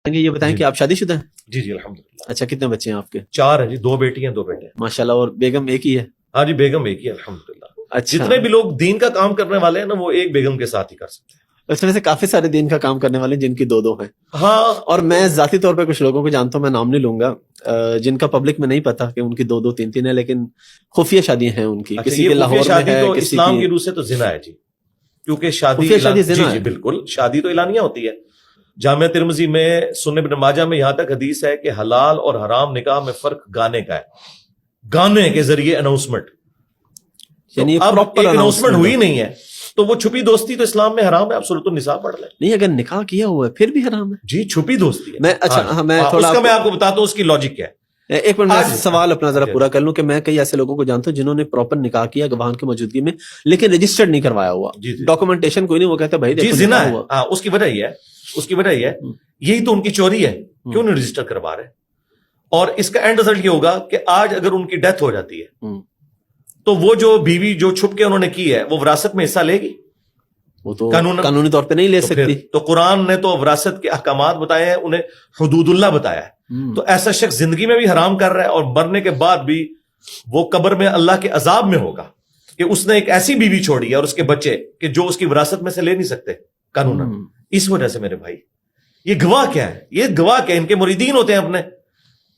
یہ بتائیں کہ آپ شادی شدہ ہیں؟ جی الحمدللہ. اچھا، کتنے بچے ہیں آپ کے؟ 4 ہیں جی، 2 بیٹی ہیں 2 بیٹے ہیں. ماشاءاللہ. اور بیگم ایک ہی ہے؟ ہاں جی، بیگم ایک ہی ہے الحمدللہ. اچھا. جتنے بھی لوگ دین کا کام کرنے والے ہیں نا وہ ایک بیگم کے ساتھ ہی کر سکتے ہیں. اس میں سے کافی سارے دین کا کام کرنے والے ہیں جن کی 2 ہیں. ہاں. اور میں ذاتی طور پہ کچھ لوگوں کو جانتا ہوں، میں نام نہیں لوں گا، جن کا پبلک میں نہیں پتا کہ ان کی 2 3 ہے، لیکن خفیہ شادیاں ہیں ان کی. کسی کے لاہور میں ہے، تو کسی اسلام کی کی روح سے تو زنا ہے جی، کیونکہ شادی زنا جی بالکل، شادی تو اعلانیہ ہوتی ہے. جامعہ ترمذی میں، سنن ابن ماجہ میں یہاں تک حدیث ہے کہ حلال اور حرام نکاح میں فرق گانے کا ہے، گانے کے ذریعے اناؤنسمنٹ. یعنی اب ایک اناؤنسمنٹ ہوئی نہیں ہے تو وہ چھپی دوستی تو اسلام میں حرام ہے. آپ سورۃ النساء پڑھ لیں. نہیں، اگر نکاح کیا ہوا ہے پھر بھی حرام ہے جی، چھپی دوستی ہے. میں اچھا میں تھوڑا میں آپ کو بتاتا ہوں اس کی لاجک کیا ہے. ایک منٹ میں سوال اپنا ذرا پورا کر لوں کہ میں کئی ایسے لوگوں کو جانتا ہوں جنہوں نے پراپر نکاح کیا گواہان کی موجودگی میں، لیکن رجسٹرڈ نہیں کروایا ہوا، ڈاکومنٹیشن کوئی نہیں. وہ کہتا ہے بھائی جی زنا ہے. اس کی وجہ یہ ہے، یہی تو ان کی چوری ہے، کیوں نہیں رجسٹر کروا رہے. اور اس کا اینڈ رزلٹ یہ ہوگا کہ آج اگر ان کی ڈیتھ ہو جاتی ہے تو وہ جو بیوی جو چھپ کے انہوں نے کی ہے وہ وراثت میں حصہ لے گی؟ وہ تو قانونی طور پہ نہیں لے سکتی. تو قرآن نے تو وراثت کے احکامات بتائے ہیں، انہیں حدود اللہ بتایا ہے. تو ایسا شخص زندگی میں بھی حرام کر رہا ہے اور مرنے کے بعد بھی وہ قبر میں اللہ کے عذاب میں ہوگا کہ اس نے ایک ایسی بیوی چھوڑی ہے اور اس کے بچے کہ جو اس کی وراثت میں سے لے نہیں سکتے قانون. اس وجہ سے میرے بھائی یہ گواہ کیا ہے؟ یہ گواہ کیا؟ ان کے مریدین ہوتے ہیں اپنے.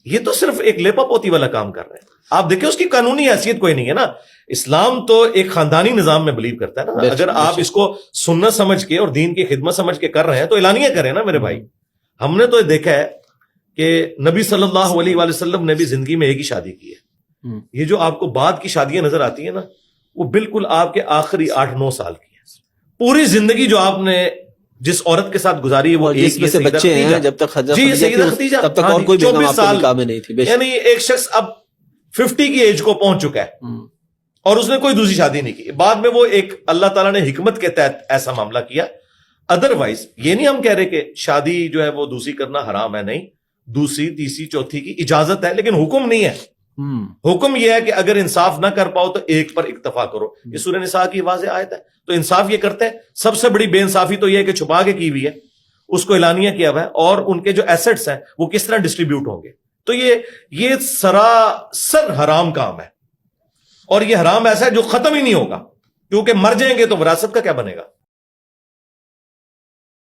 یہ تو صرف ایک لیپا پوتی والا کام کر رہے ہیں. آپ دیکھیں اس کی قانونی حیثیت کوئی نہیں ہے نا. اسلام تو ایک خاندانی نظام میں بلیو کرتا ہے نا. اگر آپ اس کو سنت سمجھ کے اور دین کی خدمت سمجھ کے کر رہے ہیں تو اعلانیہ کریں نا میرے بھائی. ہم نے تو دیکھا ہے کہ نبی صلی اللہ علیہ وآلہ وسلم نے بھی زندگی میں ایک ہی شادی کی ہے. یہ جو آپ کو بعد کی شادیاں نظر آتی ہیں نا وہ بالکل آپ کے آخری 8-9 سال کی ہے. پوری زندگی جو آپ نے جس عورت کے ساتھ گزاری ہے وہ ایک میں سے بچے ہیں، جب تک سیدہ خدیجہ تب تک اور کوئی بیگم آپ کے نکاح میں نہیں تھی. یعنی ایک شخص اب 50 کی ایج کو پہنچ چکا ہے اور اس نے کوئی دوسری شادی نہیں کی. بعد میں وہ ایک اللہ تعالیٰ نے حکمت کے تحت ایسا معاملہ کیا. ادروائز یہ نہیں ہم کہہ رہے کہ شادی جو ہے وہ دوسری کرنا حرام ہے، نہیں، دوسری تیسری چوتھی کی اجازت ہے لیکن حکم نہیں ہے. حکم یہ ہے کہ اگر انصاف نہ کر پاؤ تو ایک پر اکتفا کرو. یہ سورہ نساء کی واضح آیت ہے. تو انصاف یہ کرتے ہیں. سب سے بڑی بے انصافی تو یہ ہے کہ چھپا کے کی ہوئی ہے، اس کو اعلانیہ کیا ہوا ہے، اور ان کے جو ایسٹس ہیں وہ کس طرح ڈسٹریبیوٹ ہوں گے. تو یہ سراسر حرام کام ہے، اور یہ حرام ایسا ہے جو ختم ہی نہیں ہوگا، کیونکہ مر جائیں گے تو وراثت کا کیا بنے گا.